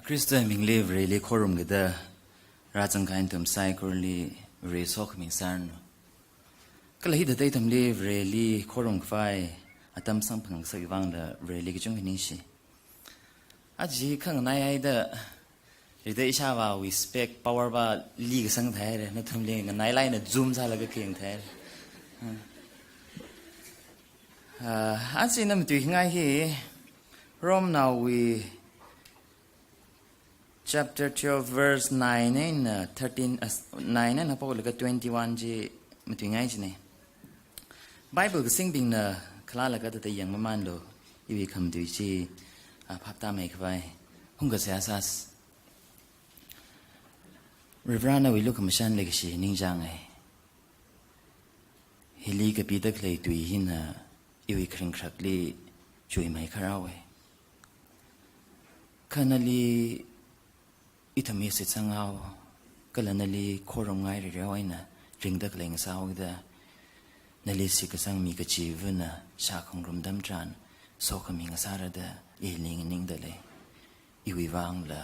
Krista mingle really korum gida ratang kain tum sai korli re sok min sarn kala hi dai tum le really korum kwai atam sang phang sai wang da really chung hin shi aji khang nai ai da ri dai sha wa we spec power ba li sang thai re na tum le nai lai na zoom sa la ga keng thai aji nam tu ngai hi rom now we Chapter 12, verse 9 and 13, 9 and 21 ji matingai jine. Bible sing bing na kala laga ta yang mamando iwi kam du ji phapta mai khwai hunga se asas. Revrana we look mashan leg shi ning jang ai. Hili ka bidak lei tui hin iwi khring khrakli chui mai kharawe. Kanali itami sit sangao kalanali korong ngai rewaina ringdak leng sawida nali sikasang mi ka chivuna shakong rumdam tran sokaming sarada iling ning dale iwiwang la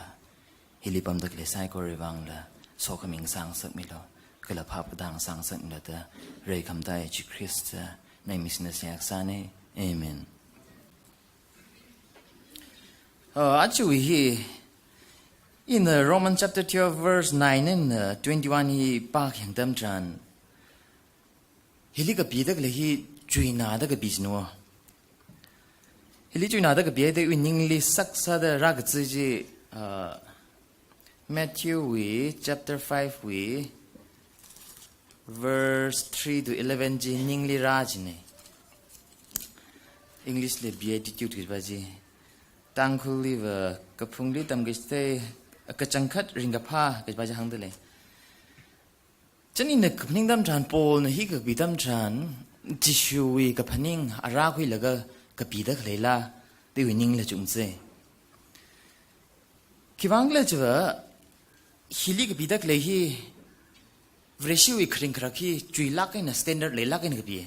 hilipam dak le sai ko rewang la sokaming sang sak milo kala phap dang sang sak la da re kham dai chi Christa nai misna sak sane amen achu hi in Romans chapter 12, verse 9 and 21, he park yang dam tran. Hili ka bidak lehi chui na da ka bisno. Hili chui na da ka biya de winning li saksa da rag ji Matthew we chapter 5 we verse 3 to 11 ji ning li raj ne. English le beatitude ki ba ji. Tangkhul li wa kapung li tam giste kachangkhat ringapha ke ba jang dele chani ne khning dam tran pol ne hi ka bidam tran tishui ka phaning ara khui laga ka bida khlela ti wining le chung che kiwang le chwa hili ka bida khle hi vreshi wi khring krakhi chui la kai na standard le la kai ne ka bi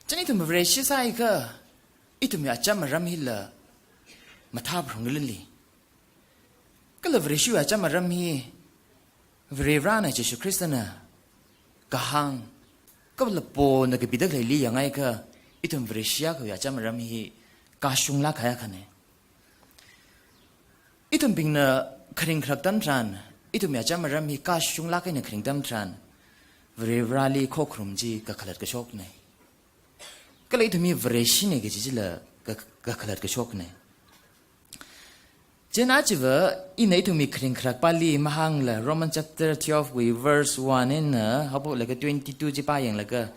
chani tum vreshi sai ka itum ya cham ram hila matha bhrong li kala vreshu acha maram hi vrevana Jesu Kristana kahang kabla po na ke bidak li yangai ka itum vreshya ko acha maram hi ka shungla khaya khane itum bingna khring khrak tam tran itum acha maram hi ka shungla kai na khring tam tran vrevrali khokhrum ji ka khalat ka shok ne kala itum hi vreshi ne ge jila ka khalat ka shok ne Jenajiva inay tumi kring krak pali mahang la Roman chapter 12 we verse 1 in habo laga 22 ji pa yang laga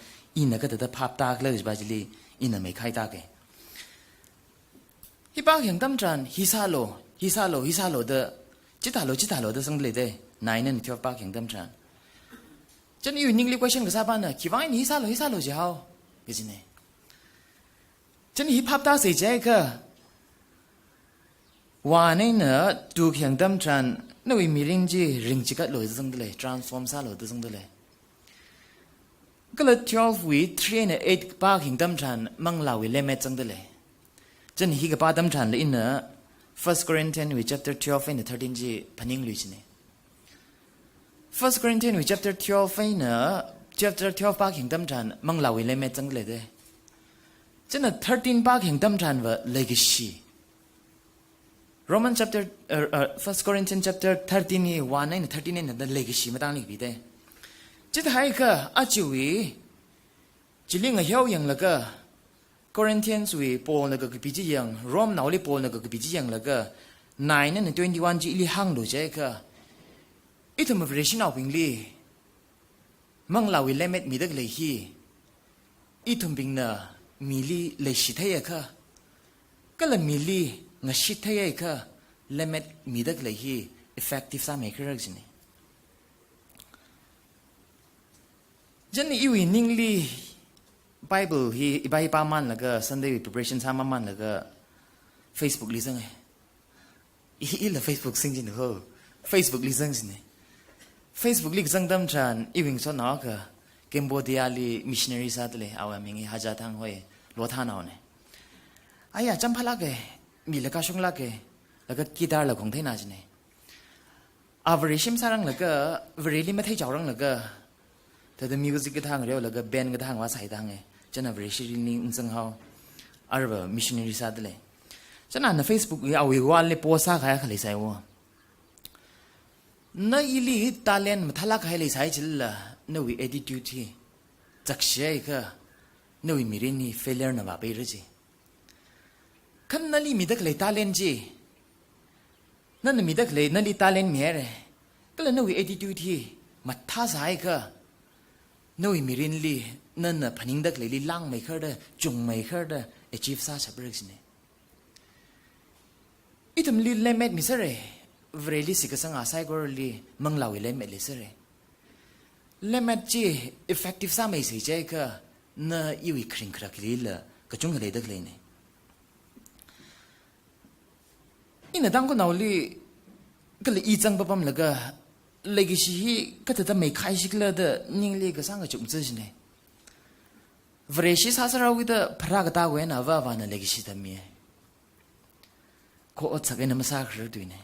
ina ka ta phap tak la ba jili ina mai khai ta ke hi pa yang tam tran hisalo da chitalo da sang le de 9 and 12 pa yang tam tran chen yu ning li question ka sa ba na kiwai ni hisalo ji hao ke jine chen hi phap ta se je ka Wane na tu kyang dam tran na wi miring ji ring chi kat lo zang de transform sa lo de zang de kala 12 wi 3 and 8 pa kyang dam tran mang la wi le met zang de le chen hi ga pa dam tran le in na 1 Corinthians wi chapter 12 and 13 ji paning lu chi ne 1 Corinthians wi chapter 12 in chapter 12 pa kyang dam tran mang la wi le met zang le de chen na 13 pa kyang dam tran wa legacy Roman chapter 1 Corinthians chapter 13 1 and 13 and the legacy matang li bi de chit hai ka achiwi chiling a hyau yang laga Corinthians we pol na ga bi ji yang Rom naw li pol na ga bi ji yang laga 9 and 21 ji li hang lo je ka itum of relation of li mang lawi lemit mi dag le hi itum bing na mi li le shi thaya ka kala mi li nga shit thaya ka limit midak le hi effective sa make rag jini jan iwi ningli bible hi ibai pa man laga sunday preparation sa man laga facebook li sang hi la facebook sing jin ho facebook li sang jini facebook li sang dam chan iwing so na ka cambodia li missionary sa le awa mingi haja thang hoye lo tha naw ne aya champhala ke mi la ka shung la ke แล้วก็กีตาร์เราของไทยน่าจะเนี่ยอาบริชิมสร้างแล้วก็บริลิไม่ไทยเจ้ารังแล้วก็แต่ถ้ามิวสิกก็ทางเรียวแล้วก็แบนด์ก็ทางว่าใส่ทางไงจะน่าบริชิลิงซึ่งเขาอาร์บมิชชันนารีซาดเลยจะน่าในเฟซบุ๊กเอาอีกวันเลยโพสต์ขายขายใส่ว่านั่นอีลีตาเลนมาทะลักให้เลยใส่จิลละนั่นวิ attitude ที่จักเชื่อก็นั่นวิมีเรื่องนี้ failure น่ะว่าไปรู้จีขันนั่นลีมีดักเลยตาเลนจีนั่นมีดักเลยนั่นลีตาเลนเมียร์ก็เลยนั่นวิ attitude ที่มาท้าสายก็นั่นวิมีเรื่องลีนั่นน่ะพันิงดักเลยลีล่างไม่เคยได้จงไม่เคยได้ achieve ซาชับเรื่องนี้อีทำลีเล่เม็ดมิสเร่เวรลิสิกสังอาศัยก็ลีมังลาวิเล่เม็ดลิสเร่เล่เม็ดจี effective ซาไม่ใช่ใจก็น่าอีวิคริงครักลีละก็จงกันเลยดักเลยเนี่ยอีน่ะตั้งก็น่าลีก็เลยอีจังปั๊มแล้วก็เลยก็สิก็จะไม่ขายสิกเลยเด้อนิ่งลีก็สังก็จุ่มซื่อเนี่ยเวรชิสาสราวิดพระก็ตาเวน่ะว่าวันเลยก็สิทำมีก็อดสักเอ็นมาสักเรื่องด้วยเนี่ย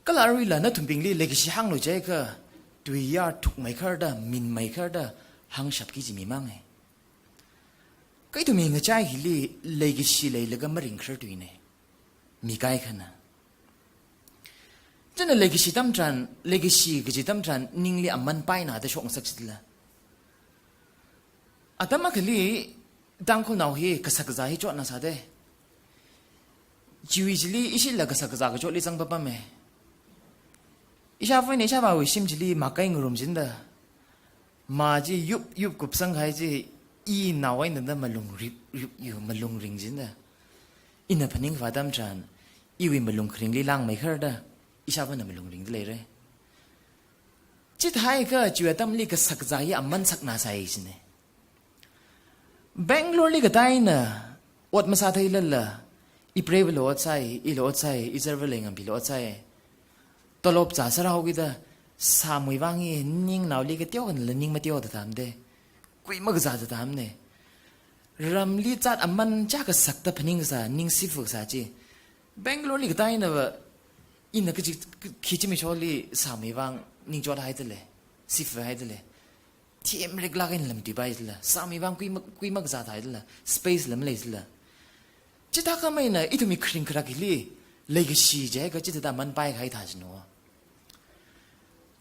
ก็ลารุยละนั่นทุ่มปิงลีเลยก็สิหังเลยใจก็ตัวยาถูกไม่เคยได้มินไม่เคยได้หังฉับกี่จิมีมั่งไงก็อีทุ่มเองก็ใจฮิลีเลยก็สิเลยแล้วก็มาริงเคยด้วยเนี่ยมีใครขนาดจันเลยก็สิตั้มจันเลยก็สิก็สิตั้มจันนิ่งลีอัมมันไปน่ะแต่ช่วงสักสิละอาตมาคือลีดังคนเอาเฮก็สักใจจอดน่ะซะเด้ชีวิตลีอิชิละก็สักใจก็จอดลีจังปั๊มเมอิชาฟันอิชาบ่าวชิมจิลีมาไกงรุมจินเดมาจียุบกุบสังไห้จีอีน่าไว้นั่นมาลงริบอยู่มาลงริงจินเดอินน่ะพันิงฟ้าดำจันอีวิมาลงคริงลีล่างไม่เคยได้อิชาฟันน่ะมาลงริงเลยเลยจิตหายก็จีวตั้มลีก็สักใจอันมันสักน่าใส่จินเนี่ยBangaloreลีก็ได้น่ะอดมาซาไทยเลยล่ะอีเปรย์วิโลอดใส่อีโลอดใส่อีเจอร์เวลเลงัมบิโลอดใส่ตลบจ่าสระหกิดาสามุยวางี้นิ่งหนาวลีก็เที่ยวกันเลยนิ่งมาเที่ยวแต่ทำเด้กุยมากจ่าจะทำเนี่ยรำลีจัดอันมันจ้าก็สักแต่พนิ่งซะนิ่งสิฟุกซะจีแบงกลอร์ลีก็ได้น่ะว่าอินน่ะก็จะคิดจะไม่ชอบลีสามุยวางนิ่งจอดให้เลยสิฟุกให้เลยที่อเมริกากันลำดีไปเลยสามุยวางกุยมากจ่าให้เลยสเปซลำเลยเลยจิตตาก็ไม่น่ะอีทุ่มมีคริงครักลีเลยก็ชีเจ้ก็จิตตามันไปใครท่าจนัว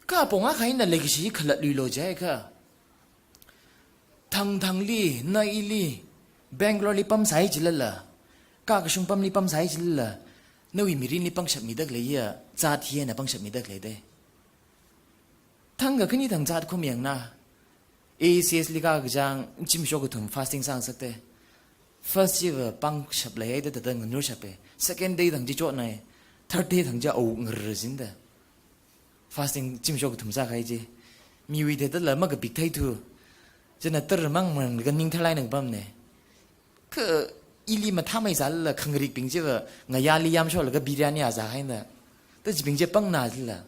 ก็ปงอาใครน่ะเลยก็ชีขลัดลุยโลเจ้ก็ทั้งลีนายลีแบงกลอร์ลีปั๊มสายจิลละก็กระชุมปั๊มลีปั๊มสายจิลละนวิมิรินลีปังฉับมีดักเลยอ่ะจัดเฮียน่ะปังฉับมีดักเลยเด้ทั้งก็ขึ้นนี่ทั้งจัดคุ้มอย่างน่ะ ACS ลีก็จังจิมโชกุทุ่ม fasting สร้างสักเด้ first year ปังฉับเลยเด้แต่เงินรู้ฉับไป second day ทั้งจีโจ้ไหน third day ทั้งจะเอาเงินรินเด้ fasting จิมโชกุทุ่มสักใครจีมีวิธีแต่ละมันก็บิ๊กไททูจะน่ะตระมังมันก็นิ่งทลายหนึ่งปั๊มเนี่ยคืออีลีมาทำไม่สารละขังริกปิงเจ้าไงยาลียามชอบแล้วก็บิริยานีอาจจะให้น่ะแต่จิปิงเจ้าปังน่าสิละ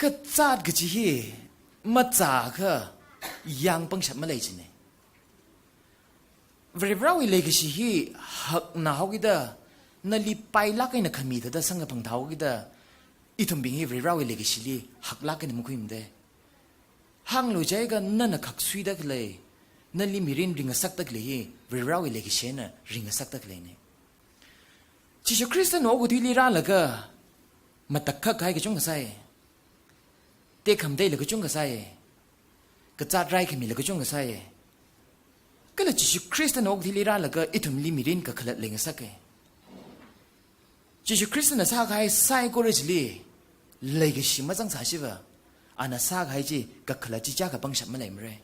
ก็จัดก็จีฮีมาจ่าก็ยังปังฉับมาเลยจีเนี่ยเวรเราอีเลยก็จีฮีหักหนาวกิดานั่นลีไปลักไอ้น่ะขมีแต่ได้สังกับพังเท้ากิดาอีทุ่มบิงฮีเวรเราอีเลยก็จีลีหักลักไอ้น่ะมันคุยมันเด้หังรู้ใจกันนั่นน่ะขักสุยดักเลยนั่นลิมิรินริงสักตักเลยเวรเราเลยกิเชน่ะริงสักตักเลยเนี่ยชิชูคริสต์โนกุที่ลีราละก็มาตักขักใครก็จงกระใส่เด็กคำได้เลยก็จงกระใส่ก็จัดไรขมีเลยก็จงกระใส่ก็เลยชิชูคริสต์โนกุที่ลีราละก็อีทุ่มลิมิรินก็ขลัดเลยสักเลยชิชูคริสต์น่ะสักใครใส่ก็เลยจีเลยก็ชิมาจังสาชิบะอันนั้นสักให้จีก็ขลัดจีจ้ากับบังฉับมาเลยมั้ย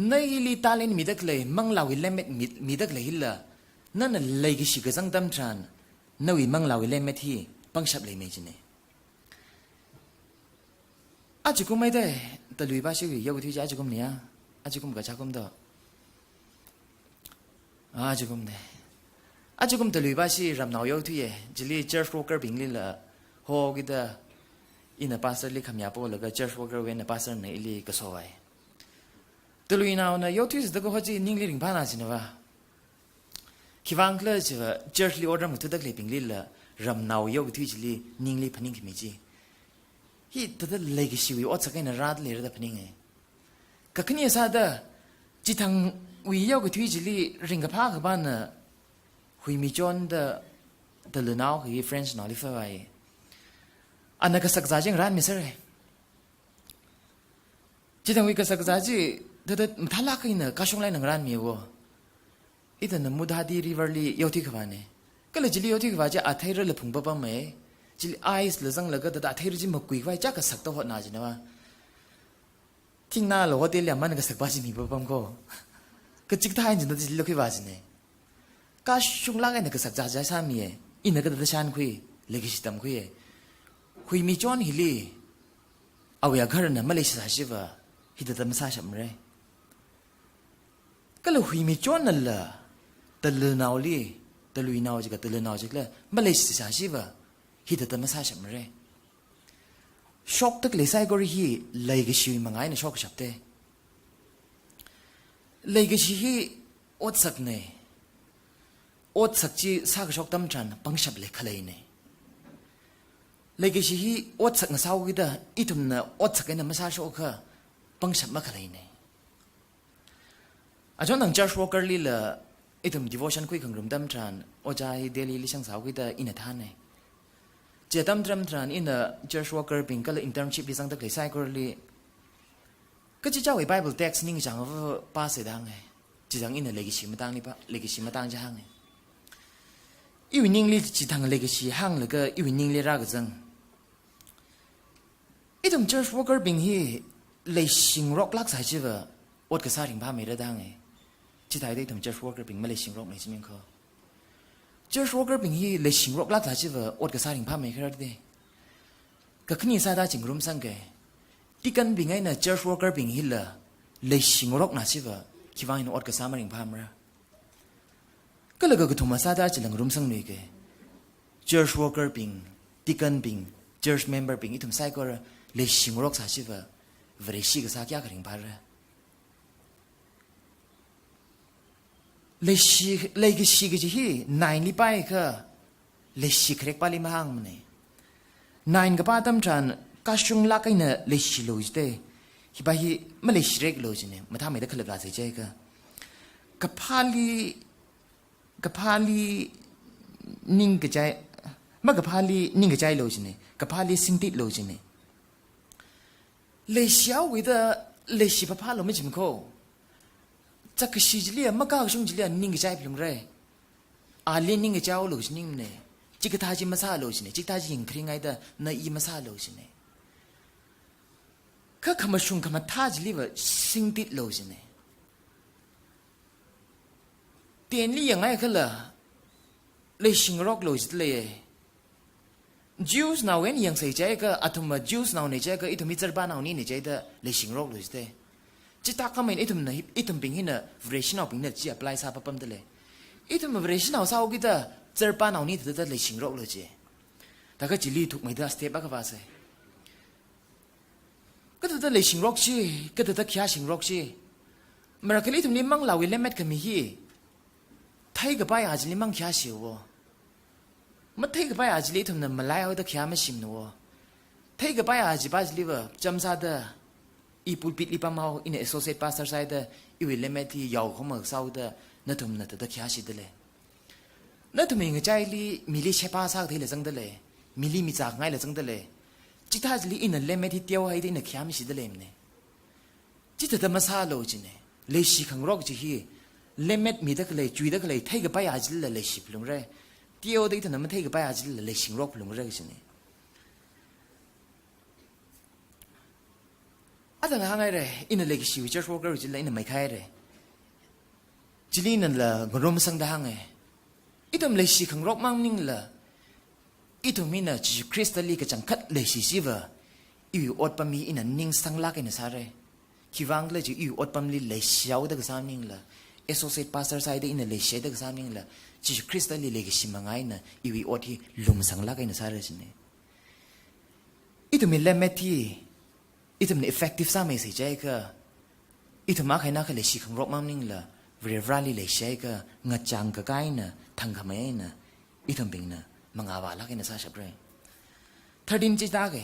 ในลีตาเลนมีดักเลยมังลาวิเลเมตมีดักเลยฮิลละนั่นน่ะเลยกิชิกจังตั้มทรานนวิมังลาวิเลเมตที่บังฉับเลยไม่จีเน่อาจจะกุมไม่ได้แต่ลุยบ้าชิวอยากที่จะอาจจะกุมเนี่ยอาจจะกุมกับชากุมต่ออาจจะกุมเนี่ยอาจจะกุมแต่ลุยบ้าชิรำนาวอยากที่จะลีเจอร์ฟโรเกอร์บิงลีละโฮกิดาอินเนอร์พาสเตอร์ลีคำยาโปแล้วก็เจอร์ฟโรเกอร์เวนเนอร์พาสเตอร์เนี่ยลีก็สวยอ ตัวลุยนาวนะยกที่สุดก็เขาจะนิ่งลิงพานาจินะวะคิดว่าเลยจะว่าเจอร์ลีออร์ดมุตุดักเลยปิงลิละรำนาวยกที่จะลีนิ่งลิพนิงขมิจีฮีตัวนั้นเลยก็ชีวิตอดสักไงนะรัดเลยระดับพนิงไงก็ขึ้นยังซาดะจิตทางวิยกที่จะลีริงกับพากับบ้านน่ะหุยมีจอนเดลนาวคือเฟรนช์นอลิฟไว้อันนั้นก็สักจ่าจังร้านมิสเร่จิตทางวิก็สักจ่าจีแต่ถ้าลักอินน่ะก็ช่วงไรหนังร้านมีวะอีแต่นั้นมุดหาดีริเวอร์ลียกที่ขวานี่ก็เลยจิลียกที่ขวาจะอาศัยเรื่องพุ่งปั๊มไหมจิลีไอซ์เลยจังเลยก็แต่อาศัยเรื่องมาคุยไว้จักก็สักตัวหัวหน้าจีนะวะทิ้งหน้าเราว่าเดี๋ยวมันก็สักบ้าจีมีปั๊มก็จิกท้ายจีนั่นจิลียกที่ขวาจีเนี่ยก็ช่วงล่างไอ้เนี่ยก็สักจ่าใจสามีอินเนี่ยก็แต่ฉันคุยเล็กสิตามคุยมีจอนฮิลีเอาอย่างเขาเนี่ยไม่เลยสิสาชีวะฮิตแต่ไม่สาชิมเลยก็เลยคุยมีจอนนั่นแหละแต่เลือนเอาลีแต่ลุยนาวจิกแต่เลือนเอาจิกเลยไม่เลยสิสาชีวะฮิตแต่ไม่สาชิมเลยช็อกตักเลยใส่ก็รีเลยก็ชีวิตมังไงเนี่ยช็อกฉับเต้เลยก็ชีวิตอดสักเนี่ยอดสักจีสักช็อกตั้มจันปังฉับเลยขเลยเนี่ยเลยก็ชีวิตอดสักน่ะสาวกิดะอีทุ่มน่ะอดสักเนี่ยไม่สาช็อกค่ะปังฉับมาขเลยเนี่ยอาจารย์หนังจอร์จวอลเกอร์ลีละอีทุ่มดิวอชันคุยขังรุมตั้มจันโอใจเดลีลิช่างสาวกิดะอินเนท่านเนี่ยเจ้าตั้มจันอินเนจอร์จวอลเกอร์ปิงก็เลยอินเตอร์ชิพดิสังตักเลยไซก็เลยก็จะเจ้าไอ้ไบเบิลเท็กซ์นิ่งจังว่าป้าเสด็จไงจีจังอินเนเลยกิชิมาตั้งนี่ปะเลยกิชิมาตั้งจะห่างไงอีวินิ่งลิจีทางเลยกิชิห่างเลยก็อีวินิ่งลิรักจังอีทุ่มจอร์จวอลเกอร์ปิงฮีเลยชิงร็อกลักสายชีวะอดกษัตริย์พาไม่ได้ดังไงที่ไทยได้ทุ่มจอร์จวอลเกอร์ปิงไม่เลยชิงร็อกในชีวิตเขาจอร์จวอลเกอร์ปิงฮีเลยชิงร็อกลักสายชีวะอดกษัตริย์พาไม่ได้ได้ก็ขึ้นยี่สาดาจิงรุมสังเกตที่กันปิงไงน่ะจอร์จวอลเกอร์ปิงฮีละเลยชิงร็อกน่าชีวะคิดว่าอินอดกษัตริย์พามาก็เลยก็ทุ่มสาดาจิลังรุมสังเลยก็จอร์จวอลเกอร์ปิงที่กันปิงจอร์จเมมเบอร์ปิงอีทุ่มไซก็เลยชิงร็อกสายชีวะเวรชีก็สักยากริงพาระเลยก็ชีก็จะฮีนายลิไปก็เลยชีเครกปาลิมาฮังมันเนี่ยนายกับป้าตั้มจันก็ช่วงลักไอ้เนี่ยเลยชีโลจิเต้ฮิบะฮีไม่เลยชีเรกโลจิเนี่ยมาทำไม่ได้ขลับลาเสียใจก็กับพาลีนิ่งกระจายมากับพาลีนิ่งกระจายโลจิเนี่ยกับพาลีสิงติโลจิเนี่ยเลยชีเอาไว้แต่เลยชีพาเราไม่จิมโคจักรชีจิเลียมก้าวช่วงจิเลียนิ่งกระจายเพียงไรอาลีนิ่งกระจายโลจินิ่งเนี่ยจิกตาจิมาซาโลจิเนี่ยจิกตาจิยิงคริงไงแต่นายมาซาโลจิเนี่ยก็ขมาชุงขมาท่าจิลีว่าสิงติดโลจิเนี่ยเตียนลี่ยังไงก็ล่ะเลยชิงร็อกโลจิเลยJews now when yang say jay ka atuma Jews now ne jay ka itum mitzer ba now ni ne jay da le sing rok lo jte chita ka main itum na itum ping hina vration now ping na chi apply sa papam de le itum vration now sa gi da zer pa now ni da le sing rok lo je da ka chi li thuk mai da step ba ka ba se ka da le sing rok chi ka da khya sing rok chi mara ka li itum ni mang law le met ka mi hi thai ga ba ya ji li mang khya shi woมาเทกับไปอาจจะลีทุ่มนั้นมาไล่เอาตะเขียมาชิมนัวเทกับไปอาจจะไปจะลีว่าจำซาเดออีปูปิดลีปามเอาอินเอสโซเซตพาสเตอร์ไซเดออีวิลเลเมที่ยาวเขามาเศร้าเดอนั่นทุ่มนั่นตะเขียชิดเลยนั่นทุ่มยังใจลีมิลิเชปาซากที่เลยจังเดเลยมิลิมีจากไงเลยจังเดเลยจิตท่าจะลีอินเลเมที่เดียวให้ได้นักเขียมาชิดเลยเนี่ยจิตแต่มาซาโลจิเนี่ยเลยชีขังรอกจีฮีเลเมมีตะเลยจุยตะเลยเทกับไปอาจจะเลยชิบลงเลยเดียวได้ถึงนั้นมันเทกับไปอาจจะเลยชิงรอกลงเรื่องนี้อาจารย์ห่างไงเลยอินเล็กชิวเจ้าโฟกัสจิลเลยอินไม่ใครเลยจิลินั่นละกรมสังดาห่างไงอีตัวเลยชิงรอกมั่งนิ่งละอีตัวมีน่ะจิคริสตัลลีก็จังคัดเลยชิชิวะอีวิอดปั๊มมีอินนิ่งสังลักอินสาระคิดว่าเลยจะอีวิอดปั๊มลีเลยเชียวเด็กสามนิ่งละเอสโซเซตพาสเตอร์ไซด์อินเลยเชียวเด็กสามนิ่งละจิคริสตัลลีเลยก็ชิมังไงน่ะอีวิอดที่ลุมสังลักอินสาระจิเนี่ยอีตัวมีเลเมที่อีตัวมี effective สามไม่ใช่ใจก็ อีทุมาใครน่าเคยเลยชิคังรบมั่งนิ่งละเรียบร้อยเลยใช้ก็งัดจังก็ใกล้น่ะทังขมิ้นน่ะอีทุมปิงน่ะมังอาวาลักอินซาชับเร่ถ้าดินจิตาเก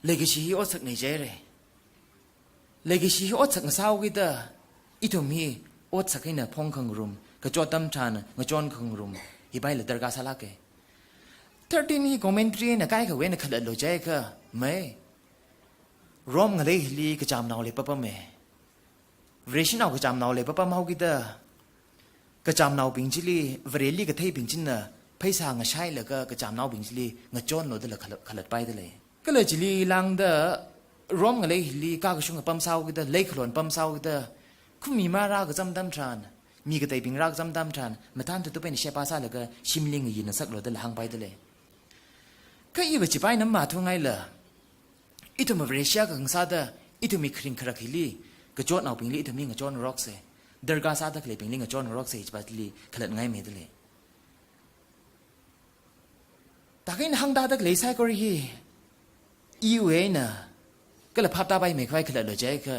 เลยก็ชี้อดสักในใจเลยเลยก็ชี้อดสักในเศร้ากิตาอีทุมีอดสักให้น่ะพงขังรุมก็จอดตั้มชานก็จอนขังรุมอีใบเลยดรกาสลักเกถ้าดินฮีคอมเมนตรีน่ะใกล้เขาเว้นน่ะขลัดโลใจก็ไม่รอมกันเลยลีก็จำนาวเลยปะปะเมเรชินเอาก็จำนาวเลยปะปะเมากิตาก็จำนาวปิงจิลีเวรลีก็เทปิงจินน่ะไพศาลงใช่เลยก็จำนาวปิงจิลีงจอนโลดเลยขลัดไปได้เลยก็เลยจิลีลังเดอรอมกันเลยลีก้าก็ช่วงปั๊มเศร้ากิตาเล็กหล่นปั๊มเศร้ากิตาคุณมีมาราก็จำตั้มทานมีก็เตปิงรักจำตั้มทานมาท่านตัวเป็นเชฟภาษาเลยก็ชิมลิงยินสักโลดเลยหางไปได้เลยก็อีว่าจิไปน้ำมาทุ่งไงล่ะอีทุมเวรเชียกับสัตว์อีทุมีคริงครักฮิลีก็จอดเอาปิงลีอีทุมีก็จอดร็อกเซ่เดอร์กาสัตว์ก็เลยปิงลีก็จอดร็อกเซ่จิบัดลีขลัดง่ายไม่ได้เลยแต่ก็อินหังดาตะเลยใส่ก็รีอีเวน่ะก็เลยพับตาไปไม่ค่อยขลัดเลยใจก็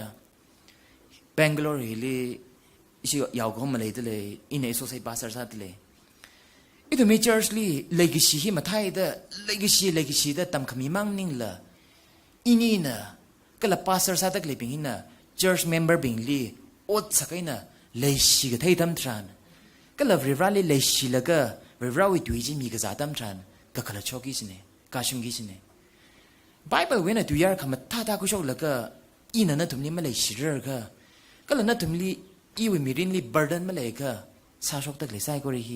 Bangalore ฮิลีชิยาวก็มาเลยได้เลยอินเอโซเซบาสสัตว์เลยอีทุมีเจอร์สลีเลกิชีฮิมาไทยเด้เลกิชีเด้ตำขมิมังนิ่งละอินี่น่ะก็ละพาสเตอร์สัตว์ก็เลยเป็นหิน่ะ church member เป็นลีอดสักไอ้น่ะเลยชีก็ไทยทำทรานก็ละวิราลีเลยชีแล้วก็วิราวิตุยจีมีก็จะทำทรานก็ขลัดชอกิสเน่กาชุมกิสเน่ไบเบิลเว้นน่ะตุยาร์คำว่าท่ากุชกแล้วก็อิน่ะนั่นทุ่มนี้มาเลยชีเรอร์ก็ละนั่นทุ่มนี้อีวิมิรินลี burden มาเลยก็สาวชกตะเลยใส่ก็เลย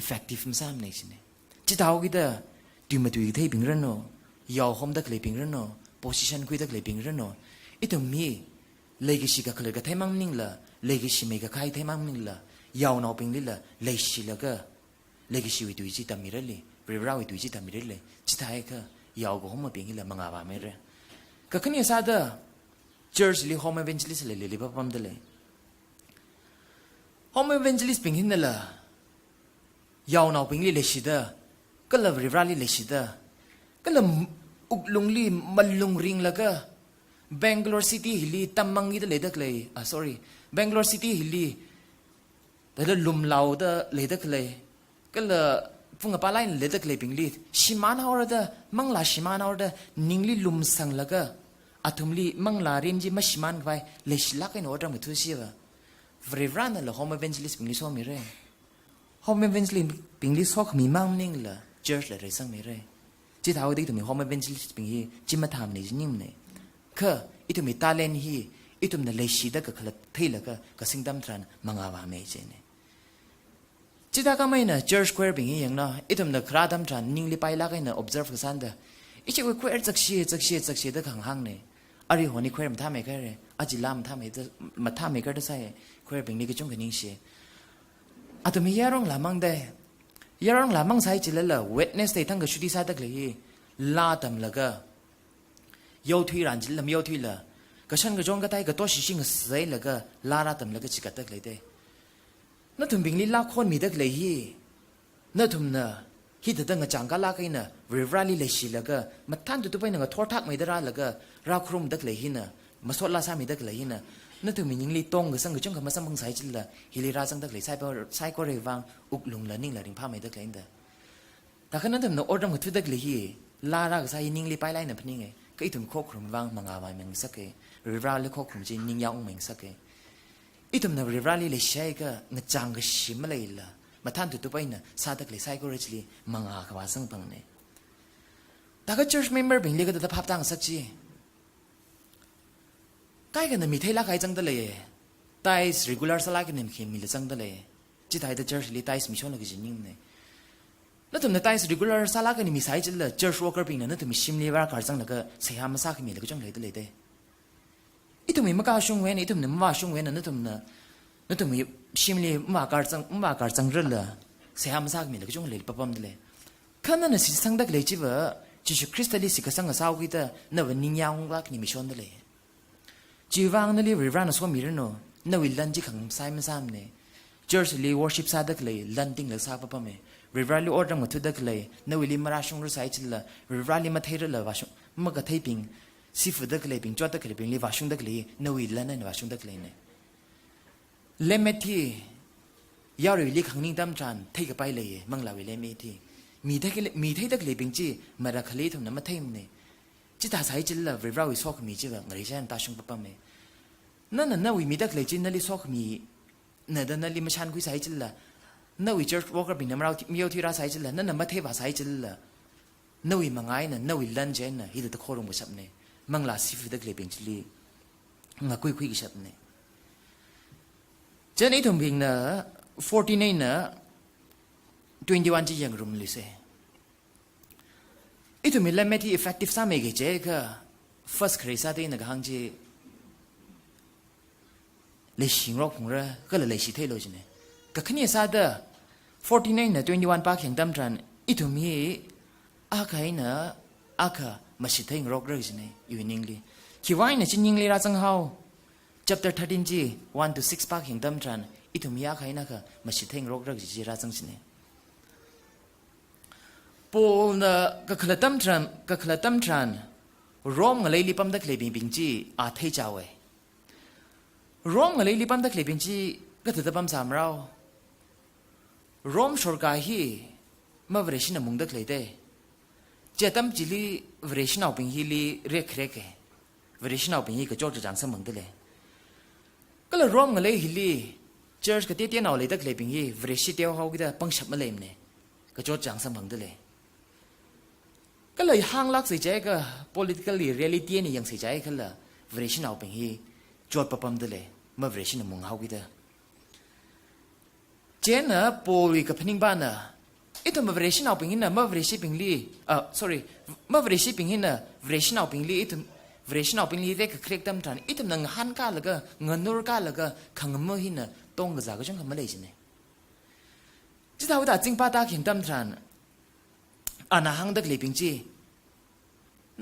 effective มั้งซ้ำเนี่ยสิเน่จิตเอากิดตุยมาตุยไทยเป็นเรื่องโนยาวหอมตะเลยเป็นเรื่องโนposition คุยตะเลยเป็นเรื่องโนอีตุมีเลยกิชิกะขลัดก็ไทยมั่งนิ่งละเลยกิชิเมกะใครไทยมั่งนิ่งละยาวนาวเป็นลีละเลยชีแล้วก็เลยกิชิวิตุยจิตามิเรลีวิราวิตุยจิตามิเรลีจิตายก็ยาวก็หอมมาเป็นลีละมังอาบามิเรก็ขึ้นยาซาเดอ church ลี home evangelist เลยลีปั๊มเดเลย home evangelist เป็นหินนั่นละยาวนาวเป็นลีเลยชีเดอก็ละวิราลีเลยชีเดอก็ละอุกลุงลีมันลุงริงแล้วก็ Bangalore City ฮิลีตั้มมังยี่เดเลยดักเลยsorry Bangalore City ฮิลีแต่ละลุมเหลาเดเลยดักเลยก็ละฟุ้งกับปลาไหลเลยดักเลยปิงลีชิมานาวร์เดมังลาชิมานาวร์เดนิงลีลุมสังแล้วก็อาทุมลีมังลาเรียนจีมาชิมานไปเลยชิลักไอ้หนูอดรำกับทุกสิ่งว่าฟรีรันนั่นแหละ Home Evangelist ปิงลีซ้อมมีเร่ Home Evangelist ปิงลีซ้อมมีมั่งนิ่งละ Church เลยสั่งมีเร่จิตเอาได้ถึงมี Home Evangelist ปิงลีจิมาทำเนี่ยยิ่งเนี่ยก็อีตุมีตาเลนฮีอีตุมนั่นเลยชีดก็ขลัดที่แล้วก็สิ่งดำทรานมังอาวาไม่ใช่เนี่ยจิตาก็ไม่น่ะ Church Square ปิงอย่างน่ะอีตุมนั่นคราดำทรานนิ่งลีไปลักไอ้น่ะ observe กันสันเดออีเจ้าแควร์จักเชียดข้างๆเนี่ยอะไรหัวนี่แควร์มันทำไม่กันเลยอาจิลามทำไม่กันได้ใช่แควร์ปิงนี่ก็จงกันนิ่งเชียอาตุมียาร้องหลามังได้ยาร้องหลามังใส่จิเลล่ะ Wednesday ทั้งกับชุดที่ใส่ตักเลยลาตัมแล้วก็ยาวทุยรันจิลลำยาวทุยละก็ฉันก็จงก็ได้ก็ตัวชิชิงก็ใส่แล้วก็ลาราตัมแล้วก็จิกัดตักเลยได้นั่นถึงบิงลีลาคนมีตักเลยฮีนั่นถึงน่ะฮีแต่ตั้งแต่จังก็ลากันน่ะวิราลีเลยชีแล้วก็มาท่านตัวไปนั่งก็ทอดทักไม่ได้แล้วก็ราครุมตักเลยฮีน่ะมาสวดลาซามีตักเลยฮีน่ะนั่นถึงมียิงลีตรงก็สังก็จงก็มาสัมพังใส่จิลละฮีลีราสังตักเลยใส่ก็เรวังอุกลุงละนิ่งละริงพาไม่ตักเลยนั่นแต่ขณะนั้นถึงน่ะอดรำก็ทุตักเลยฮีลาราก็ใส่นิ่งลีไปไล่น่ะพนี่ไงก็อีตุ่มโคกรุมวางมังอาวายมังสักเกอริบราลีโคกรุมจีนิงยาวมังสักเกอีตุ่มน่ะริบราลีเลยใช่ก็งะจังก็ชิมเลยล่ะมาท่านตัวไปน่ะซาตักเลยใส่ก็เรจลีมังอาขวาสังปังเนี่ยแต่ก็ church member เป็นเรียกก็จะพับตั้งสักจีใกล้กันน่ะมีเทล่าใครจังตะเลยไตส์ regular สลายกันเนี่ยมีเลยจังตะเลยจิตไทยแต่ church ลีไตส์มีช่วงละก็จะนิ่งเนี่ยนั่นถึงในไตส์ regular สลายกันนี่มีสายจิตเลย church worker เป็นนั่นถึงมีชิมลีว่าการจังแล้วก็เสียหายมาสักมีเลยก็จังเลยตะเลยเด้อีตุ่มมีมะกาช่วงเว้นอีตุ่มเนี่ยมาช่วงเว้นนั่นถึงมีชิมลีมาการจังเรื่องละเสียหายมาสักมีเลยก็จังเลยปั๊มตะเลยขั้นนั้นน่ะสิสังดักเลยจีบจิตคริสต์ลิสิกสังกับสาวกิตานั่นวันนิยามว่านี่มีชนตะเลยจีวังนั่นเลยริบรานะสวมีเรื่องนั่นวิลลันจีขังไซม์ซ้ำเนี่ย church ลี worship ซาดักเลยลันติ้งเลยซาปั๊มเนี่ยริบราลีออร์ดังมาทุดักเลยนั่นวิลิมาราชงรู้สายจิตละริบราลีมาเทระเลยว่าชงมันก็เทปิง ซีฟูดตะเลยปิงจอดตะเลยปิงลีวาชุงตะเลยนวิลนั่นวาชุงตะเลยเนี่ยเล่มที่ยาวเลยลีขังนิ่งตั้มจันเทกไปเลยมังลาวิเล่มที่มีเทตะเลยปิงจีมารักเลยทุนน้ำมาเทมเนี่ยจิตาสายจิลละวิเราวิสอกมีจีว่าเงยเช่นตาชุงปะปะเมนั่นน่ะวิมีตะเลยจินนั่นลิสอกมีเนี่ยดันนั่นลิมาชันคุยสายจิลละนั่นวิเจอร์วอลกร์บินน้ำเรามีเอาที่ราสายจิลละนั่นน่ะมาเทบาสายจิลละนั่นวิมังไงน่ะนั่นวิลันเจนน่ะฮิตตะโครงบุษบเนี่ยมังลาซีฟูดตะเลยปิงจิลีงาคุยกิชับเนี่ยเจ้านี่ทุ่มพิงน่ะ49น่ะ21จียังรุมลิเซ่อีทุ่มมีเล่มที่ effective สามเอกเจ้าก็ first คริสต์ที่นักฮังจีเลยชิงรอกพงระก็เลยชิเทโลจิเนี่ยก็ขณีซาเดอ49น่ะ21ปากแข่งตั้มจันอีทุ่มมีอาใครน่ะอาค่ะมาชิเทงรอกเลยจิเนี่ยอยู่นิ่งลีคิดว่าเนี่ยจินิ่งลีราจังเฮาchapter 13 ji 1 to 6 pak hing tam tran itumia khaina kha masitheng rok rak ji ra chang chine pol na ka khlatam tran rom ngalei lipam da khlebing bing ji a thei chawe rom ngalei lipam da khlebing ji ka thada pam sam rao rom shorka hi ma vreshin mung da khlede chetam jili vreshin au bing hi li rek rek vreshin au bing hi ka jor jang sam mung de leก็เลยร้องกันเลยฮิลลี่เจอร์ก็เตี้ยเอาเลยตะเลยปิงยี่เวรชิเตียวเขาก็ได้ปังฉับมาเลยเนี่ยก็จดจังสมบังได้เลยก็เลยห้างลักใส่ใจก็ politically reality นี่ยังใส่ใจกันละเวรชินเอาปิงยี่จดประปั๊มได้เลยเมื่อเวรชินมุงเขาก็ได้เจนน่ะโปลีกับพนิงบ้านน่ะไอ้ตัวเมื่อเวรชินเอาปิงยี่น่ะเมื่อเวรชิปิงลี่sorry เมื่อเวรชิปิงยี่น่ะเวรชินเอาปิงลี่ไอ้ตัวเวรชนาเป็นลีเด็กเครียดตั้มทันอีตำนังหันก้าแล้วก็เงินนูร์ก้าแล้วก็ขังมือหินน่ะตรงกับจากก็ช่างทำมาเลยใช่ไหมจิตเอาแต่จริงป้าตาเขียนตั้มทันอาณาหังเด็กเลยปิงจี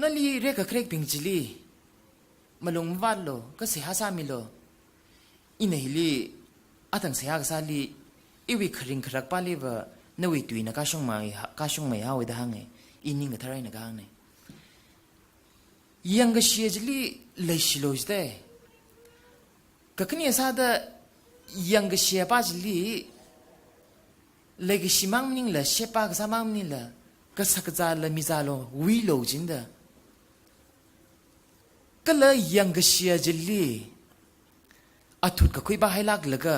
นั่นลีเรียกเครียดปิงจีลีมาลงวัดโลก็เสียหาสามีโลอินเฮลีอาตังเสียหาสาลีอีวิคริงครักป้าลีว่านวิตุยนักช่องไม่หาไว้ได้หังไงอินนิ่งกับทารายนักหังไงยังก็เชียจลีเลยชิโลจเดก็คืนนี้ซาดยังก็เชียป้าจลีเลยก็ชิมังมิงละเชียป้าก็สามังมิงละก็สักจาละมิจาโลวิโลจินเดก็เลยยังก็เชียจลีอัตุดก็คุยบ้าให้ลักแล้วก็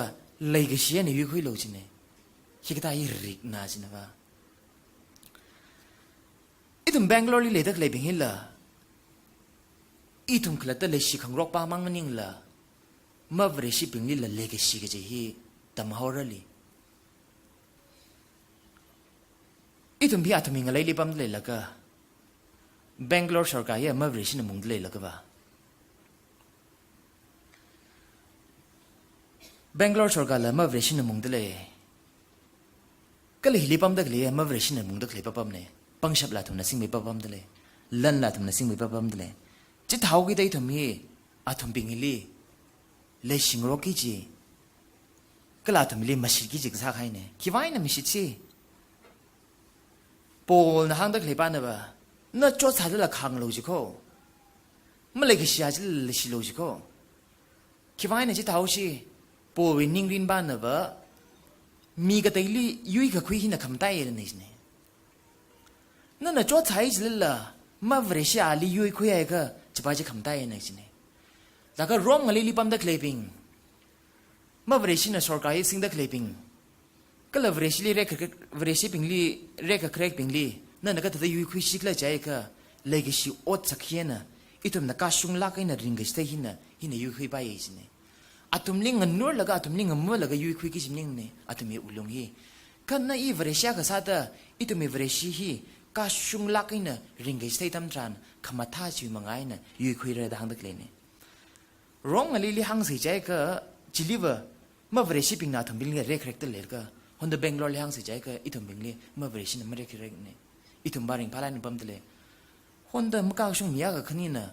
เลยก็เชียนี่วิคุยโลจินเนฮิกตาอีริกนาจินว่าอีตุ่มแบงกลอร์ลีเลยตักเลยเป็นหินละอีทุ่มขลัดแต่เลยชิขังรอกป้ามังนิ่งละเมื่อเวรชิปิงลี่ละเลกชิกจะฮีตามฮอร์ลีอีทุ่มพี่อาทุ่มิงอะไรลีปั๊มเลยละก็แบงกลอร์สร์กายเมื่อเวรชินมุงเลยละก็ว่าแบงกลอร์สร์กายละเมื่อเวรชินมุงเลยก็เลยลีปั๊มดักเลยเมื่อเวรชินมุงดักเลยปั๊มเนี่ยปังชับละทุ่มน่ะสิ่งไม่ปั๊มเลยลันละทุ่มน่ะสิ่งไม่ปั๊มเลยจิตเท้ากี่ได้ทุ่มฮีอาทุ่มปิงลีเลยชิงรอกี่จีก็ลาทุ่มลีมาชิกี่จีก็สักให้เนี่ยคิดว่าเนี่ยไม่ชิดสิปอลนะฮังดักเลยป้าเนี่ยบ่น่าจดสาดละขังโลจิโก้ไม่เลยก็เสียจิเลยชิโลจิโก้คิดว่าเนี่ยจิตเท้าสิปอวินิ่งรินบ้านเนี่ยบ่มีกระต่ายลียุยกับคุยหินคำใต้เลยเนี่ยนั่นน่ะจดสายจิเลยละมาเวรชาลียุยคุยไอ้ก็จะไปจะคำใต้เนี่ยสิเนี่ยแล้วก็ร่วมกันลีปั๊มดักเลยปิงมาเวรชิน่ะสร์กายสิ่งดักเลยปิงก็เลยเวรชิลีเรกเวรชิปิงลีเรกเครกปิงลีนั่นน่ะก็จะยุยคุยชิกเลยใจก็เลยก็ชิอดสักเฮียน่ะอีตุ่มนักการชุงลักไอ้น่ะริงก็สเตหินน่ะยุยคุยไปไอ้สิเนี่ยอาตุ่มลิงเงินนู้นแล้วก็อาตุ่มลิงเงินมัวแล้วก็ยุยคุยกิจมิงเนี่ยอาตุ่มอุลงฮีก็น่ะอีเวรชาก็ซาดอีตุ่มเวรชิฮีก็ชุงลักไอ้น่ะริงก็สเตตั้มจานขมาท่าชิวมังไงน่ะยุยคุยเรื่องดังดักเลยเนี่ยร้องอะไรลีหังสิใจก็จิลิวเมื่อเวรชิปิงนาทำบิลเงี้ยเรียกเรกตัวเล็กก็คนเดบังกลอร์ลีหังสิใจก็อีทำบิลเงี้ยเมื่อเวรชินไม่เรียกเรกเนี่ยอีทำบาริงพารานิปั๊มตัวเล็กคนเดมก้าวช่วงนี้ก็ขนี้น่ะ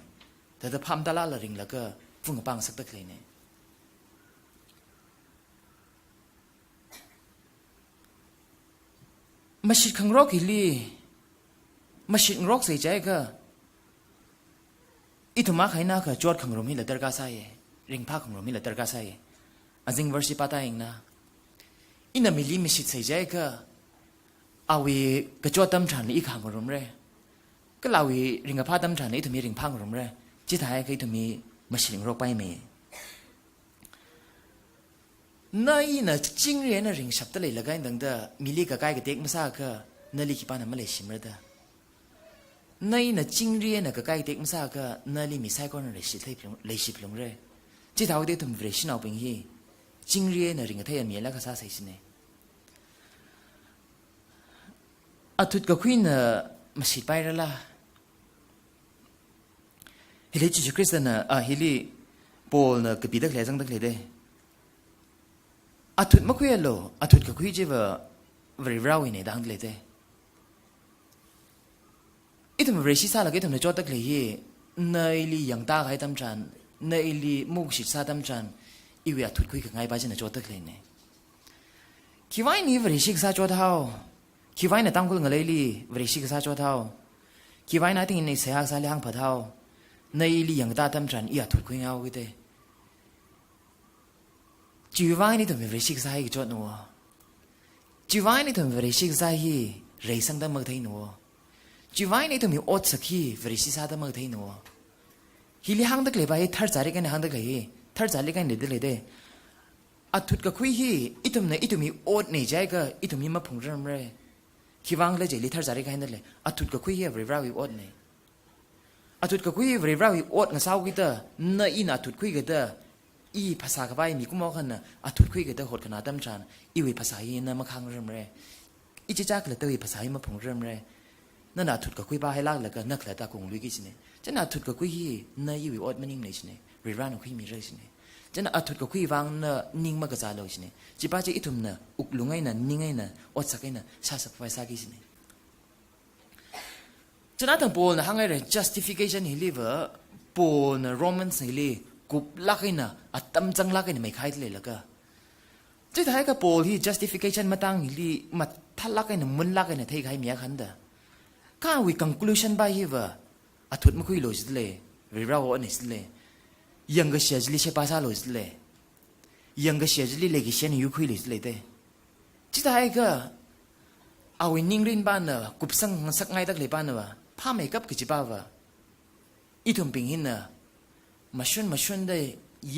แต่ถ้าพัมตาลาละริงแล้วก็ฟุ้งปังสักตะเลยเนี่ยมาชิดขังรอกฮิลีมาชิดรอกใส่ใจก็ อิทุมาใครน่าก็จวดขังรมฮิลเตอร์กาไซริงพาขังรมฮิลเตอร์กาไซอันจิงเวอร์ชิปาตาเองนะอินามิลิมิชิตใส่ใจก็เอาวีกระจวดตั้มฉันอีกขังรมเร่ก็เราวีริงกับพาตั้มฉันอีทุมีริงพังรมเร่จิตหายก็อีทุมีมาชิงโรคไปเมนั่นน่ะจริงเรียนริงฉับตะเลยละกันดังเด้อมิลิกับไก่กับเด็กมาซาก็นั่นลิขิปานะมาเลยชิมระเด้อนั่นน่ะจริงเรียนกับไก่เด็กมาซาก็นั่นลิมิไซก่อนเลยชิเลยชิพลงเร่จิตหายก็เด็กทุมเวรชินเอาเป็นฮีจริงเรียนริงกับเทียนมีแล้วก็ซาใส่สิเนี่ยอาทุดกับคุยน่ะมาชิดไปแล้วล่ะเฮลิจิคริสต์น่ะเฮลิโปลน่ะกับปีตะเลซังตะเลเด้อาทุดมาคุยอะไรอาทุดกับคุยจีว่าบริวารวินเอดังเลยเด้อีทำเรชิซาละก็ทำในจอตะเลยี่ในลียังตาใครทำจันในลีมุกชิดซาทำจันอีเวอาทุดคุยกับไงบ้างจะในจอตะเลเนี่ยคิดว่านี่บริชิกซาจอเท่าคิดว่าในตั้งคุณเงยลีบริชิกซาจอเท่าคิดว่าในที่ในเสียซาเลี้ยงผัดเท่าในลียังตาทำจันอีอาทุดคุยเงาก็เด้จีวายนี่ทำให้บริชิกซาอีกจอดนัวจีวายนี่ทำให้บริชิกซาฮีเรย์สังดำมือไทยนัวจีวายนี่ทำให้อดสักฮีบริชิกซาดำมือไทยนัวฮิลิฮังตะเกลไปทัดจาริกันในฮังตะเกลทัดจาริกันเด็ดเลยเด้อาทุดกับคุยฮีอีทำเนี่ยอีทำให้อดในใจก็อีทำให้มาพุ่งเริ่มเลยคิดว่าเลยเจลิทัดจาริกันนั่นเลยอาทุดกับคุยฮีบริวารวิอดเนี่ยอาทุดกับคุยบริวารวิอดงั้นสาวกิเตอร์น่าอินอาทุดคุยกันเตอร์อีภาษากับไปมีกูมองกันนะอาทุดคุยกันเตอร์หดขนาดตั้มจานอีวิภาษาฮีน่ะมาค้างเริ่มเลยอีเจ้าก็เลยเตอร์ภาษาฮีมาพุ่งเริ่มเลยนั่นอาทุดกับคุยบ้าให้ลากแล้วก็นักเลยตากงลุยกิจเนี่ยจะน่าทุดกับคุยฮีน่าอีวิอดมันนิ่งเลยใช่ไหมบริวารคุยมีเรื่องใช่ไหมจะน่าอาทุดกับคุยวางน่ะนิ่งมากกว่าเลยใช่ไหมจีบ้าจะอีทุ่มน่ะอุกลุงไงน่ะนิ่งไงน่ะอดสักไงน่ะชาสักไฟสักกิจเนี่ยจะน่าตั้งโพลน่ะหางไงเลย justification ฮิลิเวอร์โพลน่ะ romance ฮิลิกุบลักไงน่ะอัตตั้มจังลักไงน่ะไม่ใครเลยละก็จะท้ายกับโพลที่ justification มาตั้งฮิลิมาทัลลักไงน่ะมุนลักไงน่ะเท่ใครมีอะไรกันเด้อข้าวิ conclusion ไปฮิเวอร์อัตุดมาคุยโลจิตเลยวิราวอันนี้สิเลยยังก็เสียจลิเชปาซาโลจิตเลยยังก็เสียจลิเลกิเชนยูคุยโลจิตเลยเด้จะท้ายก็เอาวินิ่งรินบ้านเนอะกุบสังสักไงตักเลยบ้านเนอะผ้าเมกับกิจบ้าวะอีทุ่มปิงหินเนอะมาชวนได้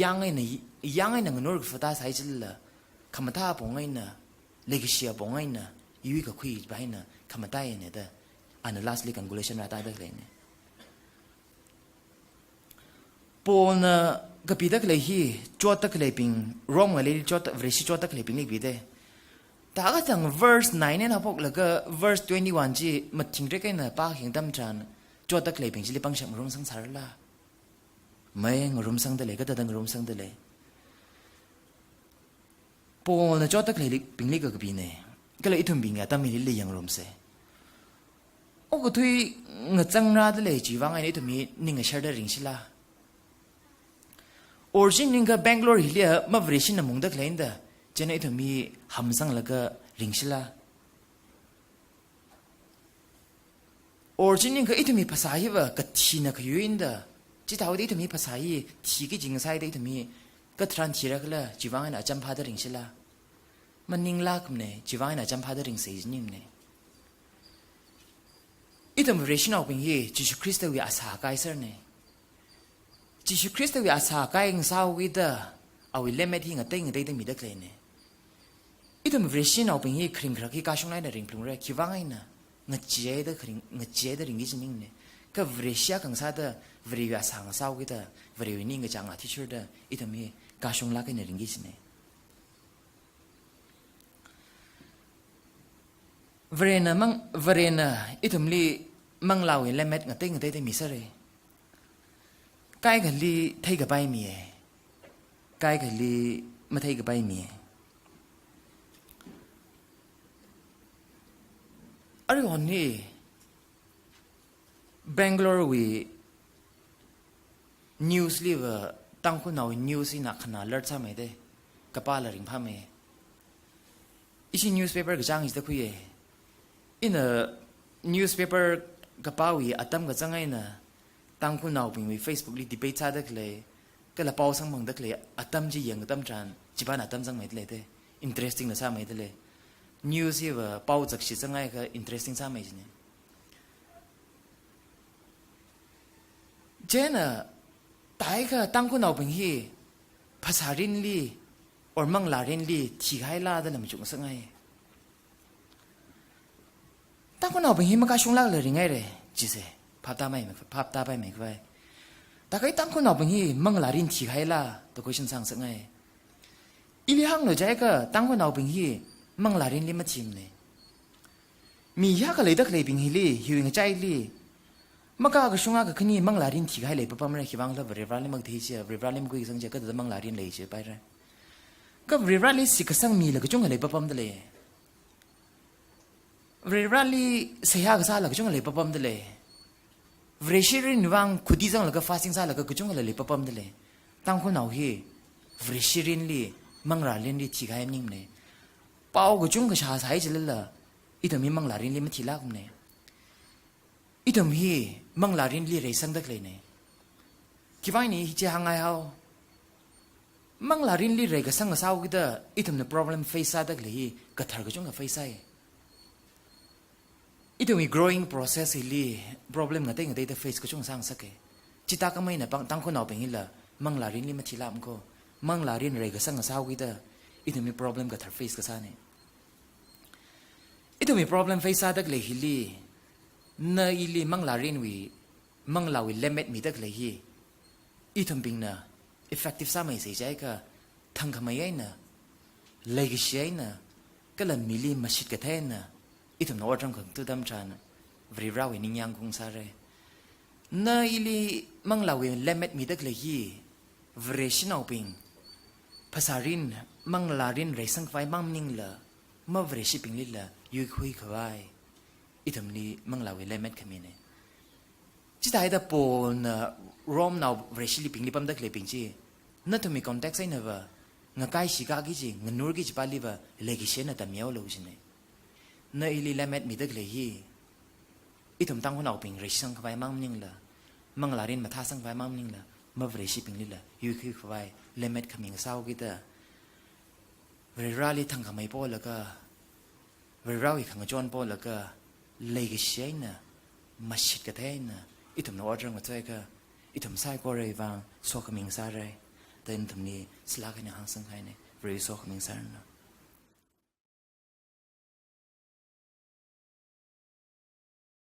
ยังไงเนี่ยยังไงเนี่ยเงินรถไฟฟ้าสายจิลละขมันท่าปงไงเนอะเลกิเชียปงไงเนอะยูวิก็คุยไปเนอะขมันท่าเนี่ยเด้ออันนั้น last กันกูเลยฉันว่าตายได้เลยเนี่ยปนเนอะกับปีตักเลยฮีจอดตักเลยปิงร่มกันเลยจอดเวรชิจอดตักเลยปิงเลยปีเด้แต่ก็ทั้ง verse 9เนี่ยนะพวกแล้วก็ verse 21จีมาทิ้งเรื่องกันนะป้าเห็นตั้มจันจอดตะเกียบเป็นจิลิปังเชมรุมสังสารละไม่รุมสังเดเลยก็แต่ดังรุมสังเดเลยพอนะจอดตะเกียบเป็นลิกกับปีเนี่ยก็เลยทุ่มบิงอ่ะตั้มมีลิยังรุมเสโอ้ก็ทุยเงจังราดเลยจีวังไอ้นี่ทุ่มมีนิ่งเชอร์เดริงชิละออริจินนิ่งกับ Bangalore ฮิเลียมาบริชินน่ะมุงตะเกียบเด้อเจนไอ้ทุ่มมีหำสังแล้วก็ริงชิละออริจินก็อีทุ่มมีภาษาฮีวะก็ทีนักยูอินเด้อจิตเอาได้ทุ่มมีภาษาฮีทีกิจิงไซได้ทุ่มมีก็ทรานทีรักละจีวังไอ้น่ะจำพาดริงชิละมันนิ่งลักเนี่ยจีวังไอ้น่ะจำพาดริงเสียนิ่มเนี่ยอีทุ่มเรชินเอาเป็นฮีจิชูคริสต์วิอาสาไกเซอร์เนี่ยจิชูคริสต์วิอาสาไกเองสาววิดาเอาวิเลเมที่เงเต้งได้มีเด็กเลยเนี่ยอีทุ่มเรชินเอาเป็นฮีคริงครักที่กาชงไล่เดริงพลุงเรคิวังไอ้น่ะเงเจได้คริงเงเจได้ริงที่จริงเนี่ยก็เวรชิอากังซาเดเวริวิอาสาสาววิดาเวริวินิ่งก็จังอาทิตย์ชุดเดอีทุ่มฮีกาชงลักไอ้เนี่ยริงที่เนี่ยเวรน่ะอีทุ่มลีมังลาวิเลเมตเงเต้งได้มีเสรีใกล้กันลีไทยกับไปมีใกล้กันลีมาไทยกับไปมีอะไรวันนี้ Bangalore วิ news ลีว่าตั้งคนเอา news นักขนาดเลิศใช่ไหมเด้กับป้าละริงพ่อแม่อีชิ newspaper ก็จ้างอีกตะคุยอินnewspaper กับป้าวิอัตตั้มก็จ้างไงนะ ตั้งคุณเอาเป็นวิ Facebook ลีดีเบตซาดักเลยก็ละเป้าสังมังดักเลยอัตมจียังอัตมจานจีบ้านอัตมสังไม่เลยเต้ interesting นะซาไม่เลย news ที่ว่าเป้าจากสิ่งสังไงก็ interesting ซาไม่ใช่เนี่ยเจน่ะตายก็ตั้งคุณเอาเป็นที่ภาษารินลีor มังลารินลีที่ให้ลาได้ละมันจุงสังไงตั้งคุณเอาเป็นที่มันก็ช่วงล่างเลยยังไงเลยจีเซ่ภาพตาไม่ภาพตาไปไม่ค่อยแต่ก็ตั้งคุณเอาเป็นที่มังลารินที่ให้ลาตัวคุยฉันสั่งสังไงอีลีหังหนูใจก็ตั้งคุณเอาเป็นที่มังลารินลีมาทีมเลยมียาก็เลยดักเลยเป็นที่ลีหิวเงใจลีมันก็ช่วงล่างก็คืนนี้มังลารินที่ให้เลยปั๊มเลยคิดว่าเราเรียบร้อยเลยมักที่เชียเรียบร้อยเลยมันก็อีกสังเจก็จะมังลารินเลยเชียไปเลยก็เรียบร้อยเลยสิก็สังมีเลยก็จงเลยปั๊มเลยเรียบร้อยเลยเสียก็ซาเลยก็จงเลยปั๊มเลยเวชิรินวังคุดีจังแล้วก็ฟาสติ้งซาแล้วก็กุจงเลยปั๊มเลยตั้งคนเอาฮีเวชิรินลีมังลารินลีที่ให้นิ่มเลยเป้ากุจงก็ชาสายจะเลยละอีตัวมีมังลารินลีมันที่ลากมันเนี่ยอีตัวมีมังลารินลีเรซังดักเลยเนี่ยคิดว่านี่จะหางไงเอามังลารินลีเรก็สังก็เศร้าก็ได้อีตัวมี problem face ดักเลยก็เธอกุจงก็ face อีตัวมี growing process ลี problem งั้นแต่ face ก็ช่วงสร้างสักเกจิตาก็ไม่เนี่ยตั้งคนเอาเป็นอย่างนี้ละมังลารินลีมาทีละมันก็มังลารินเรก็สังก็เศร้าก็ได้อีตัวมี problem ก็เธอ face ก็ซะเนี่ยอีตัวมี problem face ดักเลยฮิลีเนยลีมังลารินวีมังลาวิเลเม็ดมีดักเลยฮีอีตัวเป็นน่ะ effective ซะไม่เสียใจก็ทั้งขมายน่ะเลยก็เสียน่ะก็เลยมีลีมาชิดกระเทนน่ะอีตัวน้องจังของตัวดำจานวริราวินิยังคงสาระเนยลีมังลาวิเลเม็ดมีดักเลยฮีวริชินเอาเป็นภาษารินมังลารินเรซังไฟมังนิ่งละมาเวรชิปิงลิละยุยคุยขวายอีทำนี้มังลาวิเลเม็ดขมิ้นจิตใจแต่ปนรอมนาเวรชิลิปิงลิปั๊มดักเลยปิงจีนั่นทำมีคอนแทคไซน์นะวะงาไกชิกากิจิงานูร์กิจิปาลิวะเลกิเชนน่ะแต่เมียวลูกชินนั่นอีลิเลเม็ดมีดักเลยฮีอีทำตั้งคนเอาปิงเรชิสังไฟมังนิ่งละมังลารินมาท่าสังไฟมังนิ่งละมาเวรชิปิงลิละยุยคุยขวายเลเม็ดขมิ้นเศร้ากิตาเวลาลีทั้งขมายป้อแล้วก็เวลาอีกขังจวนป้อแล้วก็เลยกิเชนน่ะมาชิดกระเทนน่ะอีทำนวดจังมาช่วยก็อีทำใส่ก็เลยวังโซขมิ้นสาระแต่อีทำนี้สลากให้ในห้างสังไห้เนี่ยเรื่องโซขมิ้นสาระ